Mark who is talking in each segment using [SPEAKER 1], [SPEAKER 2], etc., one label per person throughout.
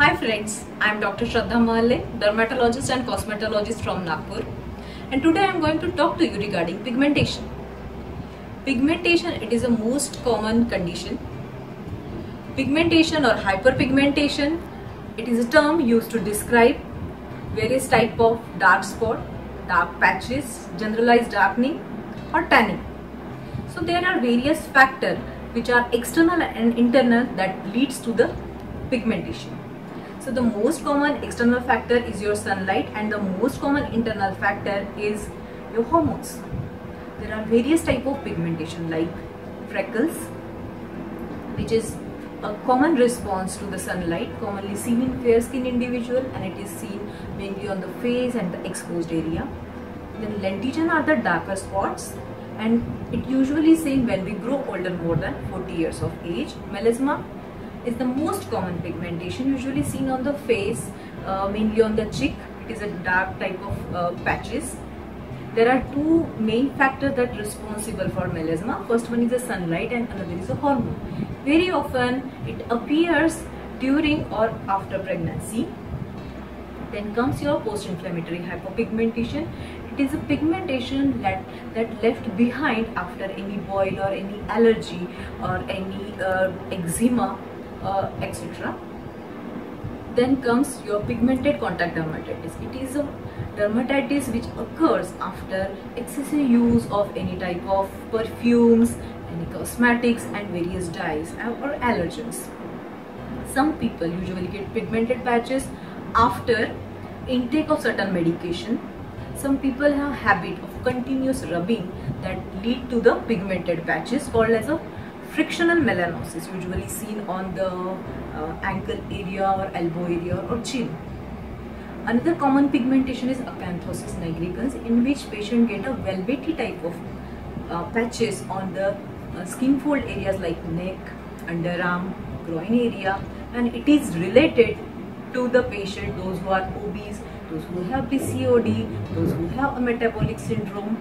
[SPEAKER 1] Hi friends, I am Dr. Shraddha Mahalle, dermatologist and cosmetologist from Nagpur, and today I am going to talk to you regarding pigmentation. Pigmentation, it is a most common condition. Pigmentation or hyperpigmentation, it is a term used to describe various type of dark spot, dark patches, generalized darkening or tanning. So there are various factors which are external and internal that leads to the pigmentation. So the most common external factor is your sunlight and the most common internal factor is your hormones. There are various type of pigmentation like freckles, which is a common response to the sunlight, commonly seen in fair skinned individual, and it is seen mainly on the face and the exposed area. Then lentigen are the darker spots, and it usually seen when we grow older, more than 40 years of age. Melasma is the most common pigmentation, usually seen on the face, mainly on the cheek. It is a dark type of patches. There are two main factors that are responsible for melasma. First one is the sunlight and another is a hormone. Very often it appears during or after pregnancy. Then comes your post-inflammatory hypopigmentation. It is a pigmentation that left behind after any boil or any allergy or any eczema, etc. Then comes your pigmented contact dermatitis. It is a dermatitis which occurs after excessive use of any type of perfumes, any cosmetics and various dyes or allergens. Some people usually get pigmented patches after intake of certain medication. Some people have habit of continuous rubbing that lead to the pigmented patches called as a frictional melanosis, usually seen on the ankle area or elbow area or chin. Another common pigmentation is acanthosis nigricans, in which patient get a velvety type of patches on the skin fold areas like neck, underarm, groin area, and it is related to the patient, those who are obese, those who have PCOD, those who have a metabolic syndrome.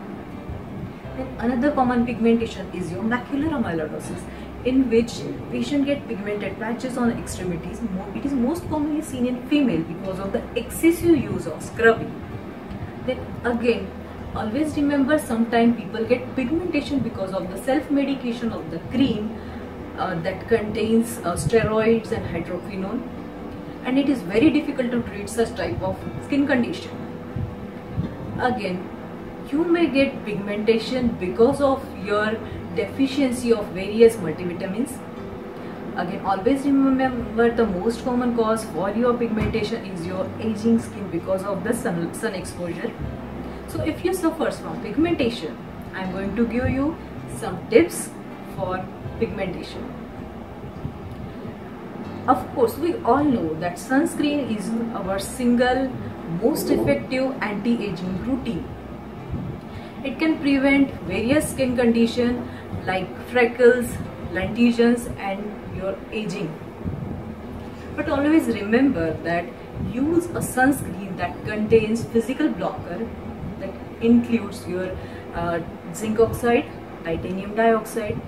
[SPEAKER 1] Then another common pigmentation is your macular amyloidosis, in which patient get pigmented patches on extremities. It is most commonly seen in female because of the excessive use of scrubbing. Then again, always remember, sometimes people get pigmentation because of the self-medication of the cream that contains steroids and hydroquinone, and it is very difficult to treat such type of skin condition. Again, you may get pigmentation because of your deficiency of various multivitamins. Again, always remember, the most common cause for your pigmentation is your aging skin because of the sun exposure. So if you suffer from pigmentation, I am going to give you some tips for pigmentation. Of course, we all know that sunscreen is our single most effective anti-aging routine. It can prevent various skin conditions like freckles, lentigens and your aging. But always remember that use a sunscreen that contains physical blocker, that includes your zinc oxide, titanium dioxide,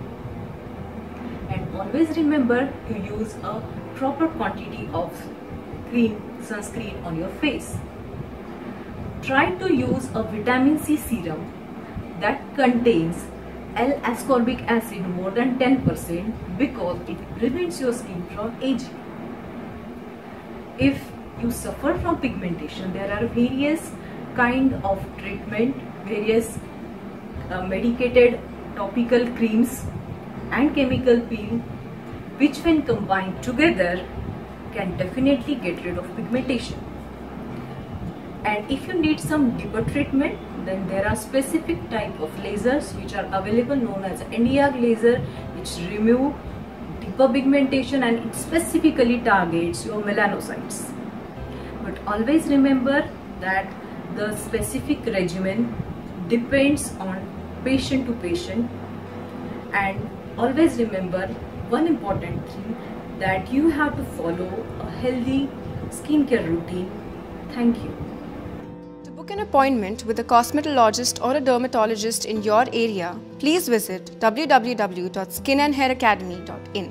[SPEAKER 1] and always remember to use a proper quantity of sunscreen on your face. Try to use a vitamin C serum that contains L-ascorbic acid more than 10% because it prevents your skin from aging. If you suffer from pigmentation, there are various kind of treatment, various medicated topical creams and chemical peel, which when combined together can definitely get rid of pigmentation. And if you need some deeper treatment, then there are specific type of lasers which are available, known as Nd:YAG laser, which remove deeper pigmentation and it specifically targets your melanocytes. But always remember that the specific regimen depends on patient to patient, and always remember one important thing, that you have to follow a healthy skincare routine. Thank you.
[SPEAKER 2] To book an appointment with a cosmetologist or a dermatologist in your area, please visit www.skinandhairacademy.in.